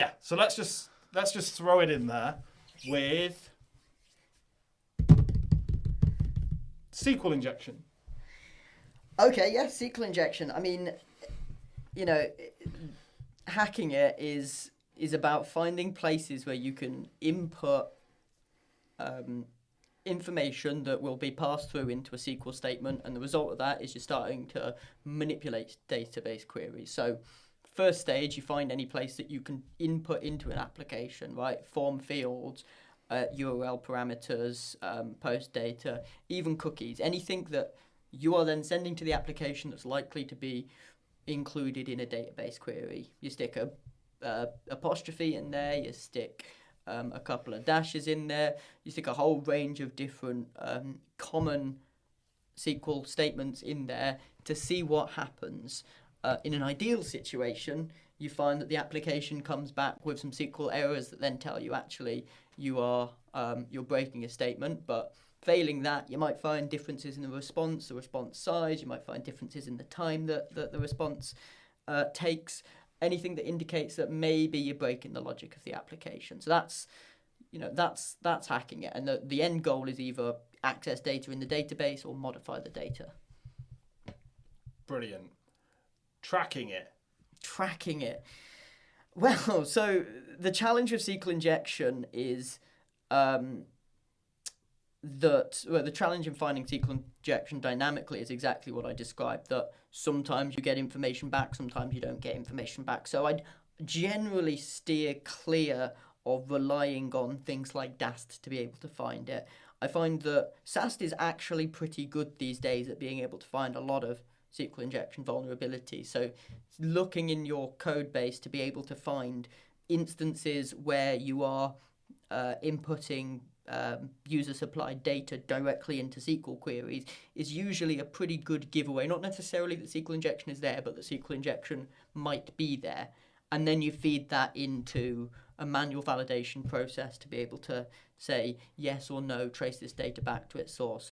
Yeah, so let's just throw it in there with SQL injection. Okay, yeah, SQL injection. I mean, you know, hacking it is about finding places where you can input um, information that will be passed through into a SQL statement, and the result of that is you're starting to manipulate database queries. So, first stage, you find any place that you can input into an application, right? Form fields, URL parameters, post data, even cookies, anything that you are then sending to the application that's likely to be included in a database query. You stick a apostrophe in there, you stick a couple of dashes in there, you stick a whole range of different common SQL statements in there to see what happens. In an ideal situation, you find that the application comes back with some SQL errors that then tell you actually you're breaking a statement, but failing that, you might find differences in the response size, you might find differences in the time that the response takes, anything that indicates that maybe you're breaking the logic of the application. So that's hacking it, and the end goal is either access data in the database or modify the data. Brilliant. Tracking it. Tracking it. Well, so the challenge of SQL injection is the challenge in finding SQL injection dynamically is exactly what I described, that sometimes you get information back, sometimes you don't get information back. So I'd generally steer clear of relying on things like DAST to be able to find it. I find that SAST is actually pretty good these days at being able to find a lot of SQL injection vulnerabilities. So looking in your code base to be able to find instances where you are inputting user supplied data directly into SQL queries is usually a pretty good giveaway. Not necessarily that SQL injection is there, but that SQL injection might be there. And then you feed that into a manual validation process to be able to say yes or no, trace this data back to its source.